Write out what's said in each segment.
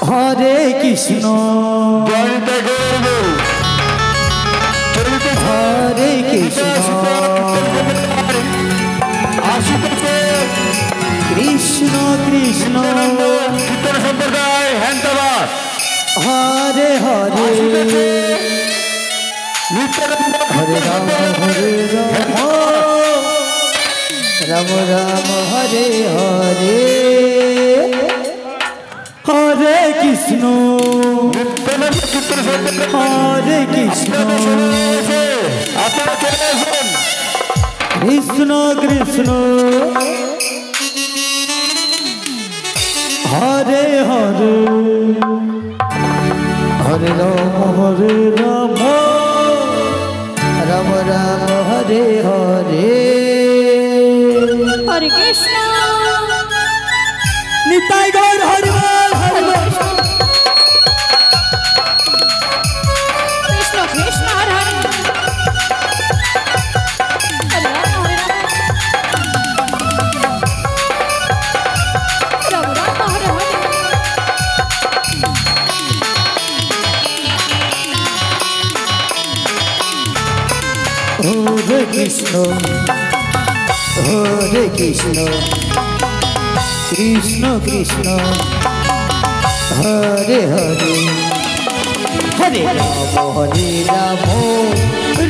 হরে কৃষ্ণ হরে কৃষ্ণ কৃষ্ণ কৃষ্ণ সম্প্রদায় হ্যান্তাবাদ হরে হরে হরে রাম রাম রাম হরে হরে হরে কৃষ্ণ হরে কৃষ্ণ কৃষ্ণ কৃষ্ণ হরে হরে হরে রাম রাম রাম হরে হরে হরে কৃষ্ণ নিতাই গৌর হরি বল হরি বল কৃষ্ণ কৃষ্ণ হরে হরে হরে রাম হরে রাম রাম রাম হরে হরে হরে কৃষ্ণ হরে কৃষ্ণ কৃষ্ণ কৃষ্ণ হরে হরে হরে রাম হরে রাম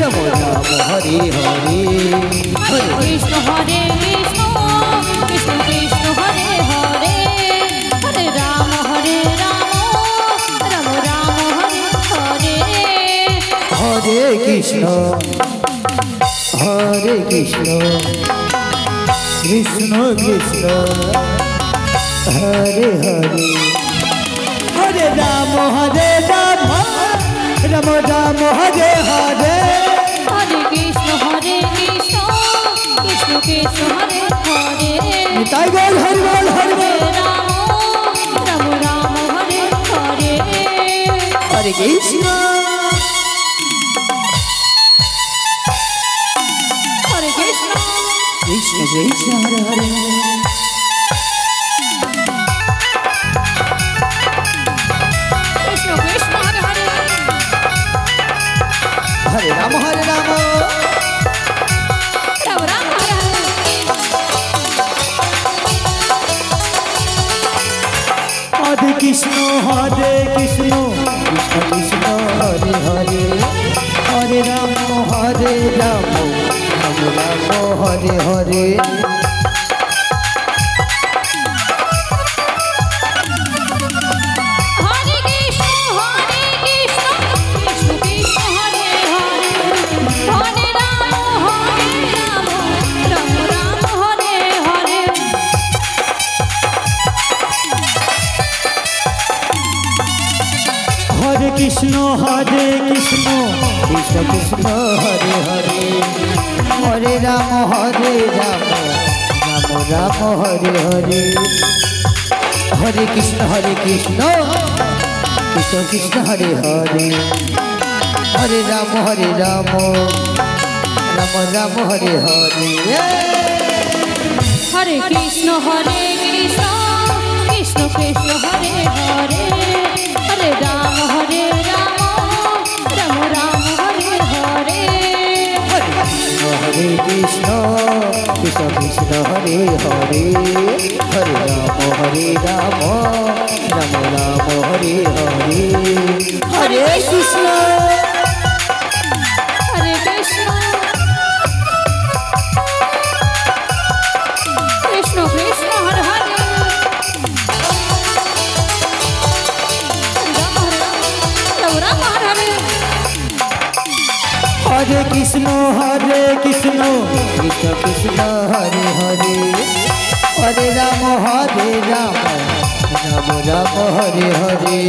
রাম রাম হরে হরে হরে কৃষ্ণ হরে কৃষ্ণ কৃষ্ণ কৃষ্ণ হরে হরে হরে রাম রাম রাম হরে হরে হরে কৃষ্ণ হরে কৃষ্ণ কৃষ্ণ কৃষ্ণ হরে হরে হরে রাম রাম রাম হরে হরে হরে কৃষ্ণ কৃষ্ণ কৃষ্ণ হরে হরে তাই বল হরি বল হরি বল রাম রাম রাম হরে হরে হরে কৃষ্ণ হরে কৃষ্ণ কৃষ্ণ কৃষ্ণ হরে হরে কৃষ্ণ কৃষ্ণ হরে হরে হরে রাম রাম রাম হরে হরে হরে কৃষ্ণ কৃষ্ণ কৃষ্ণ হরে হরে হরে রাম রাম রাম হরে হরে হরে কৃষ্ণ কৃষ্ণ কৃষ্ণ হরে হরে হরে রাম রাম রাম হরে হরে হরে কৃষ্ণ কৃষ্ণ কৃষ্ণ কৃষ্ণ হরে হরে হরে রাম রাম রাম হরে হরে হরে কৃষ্ণ কৃষ্ণ কৃষ্ণ কৃষ্ণ হরে হরে হরে রাম রাম রাম হরে হরে হরে কৃষ্ণ কৃষ্ণ কৃষ্ণ কৃষ্ণ হরে হরে হরে রাম রাম রাম হরে হরে হরে কৃষ্ণ কৃষ্ণ কৃষ্ণ হরে হরে হরে রাম রাম রাম হরে হরে হরে কৃষ্ণ হরে কৃষ্ণ কৃষ্ণ কৃষ্ণ হরে হরে রাম রাম হরে হরে হরে কৃষ্ণ কৃষ্ণ কৃষ্ণ হরে হরে হরে রাম রাম রাম হরে হরে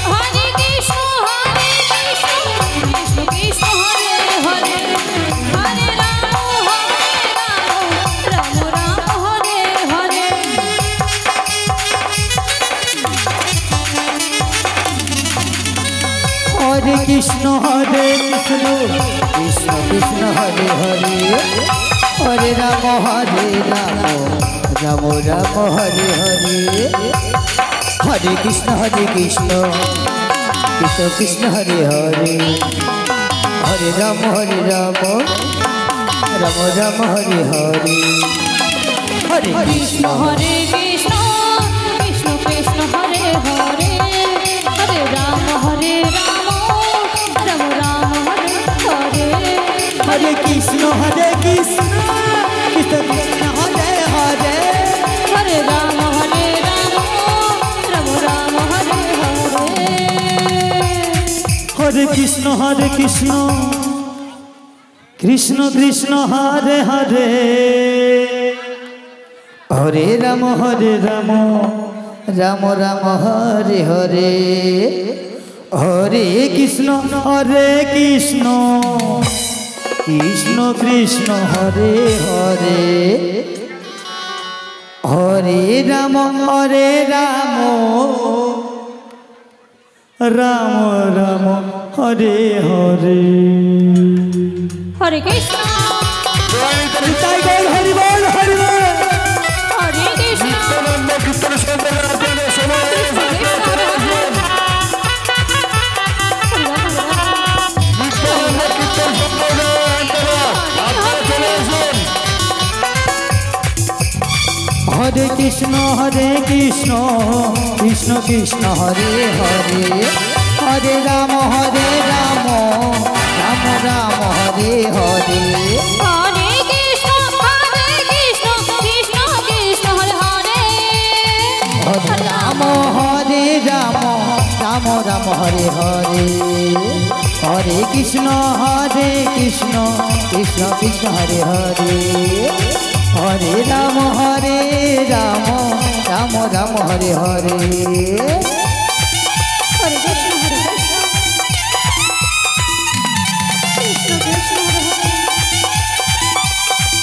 হরে কৃষ্ণ কৃষ্ণ কৃষ্ণ হরে হরে হরে রাম রাম হরে হরে হরে কৃষ্ণ কৃষ্ণ কৃষ্ণ কৃষ্ণ হরে হরে हरे राम राम राम राम हरे हरे हरे कृष्ण कृष्ण कृष्ण हरे हरे हरे राम राम राम हरे हरे हरे कृष्ण हरे कृष्ण कृष्ण कृष्ण हरे हरे हरे राम राम राम हरे हरे हरे कृष्ण कृष्ण कृष्ण कृष्ण हरे हरे हरे राम राम हरे हरे हरे कृष्ण कृष्ण कृष्ण हरे हरे हरे राम राम राम हरे हरे हरे कृष्ण कृष्ण कृष्ण हरे हरे हरे राम राम राम हरे हरे हरे कृष्ण निताई गौर हरि बोल हरि बोल हरे कृष्ण नित्यानंद कीर्तन संप्रदाय शोनो नित्यानंद कीर्तन संप्रदाय अंतर्गत आपका चले सुन हरे कृष्ण कृष्ण कृष्ण हरे हरे हरे राम राम राम हरे हरे हरे कृष्ण कृष्ण कृष्ण हरे हरे हरे राम राम हरे हरे हरे कृष्ण कृष्ण कृष्ण हरे हरे हरे राम राम हरे हरे हरे कृष्ण कृष्ण कृष्ण हरे हरे हरे राम हरे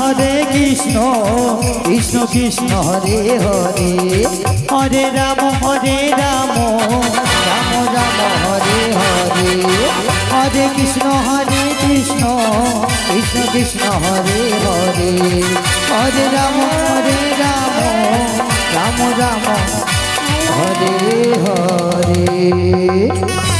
हरे कृष्ण कृष्ण कृष्ण हरे हरे हरे राम राम राम हरे हरे हरे कृष्ण कृष्ण हरे हरे हरे राम राम राम हरे हरे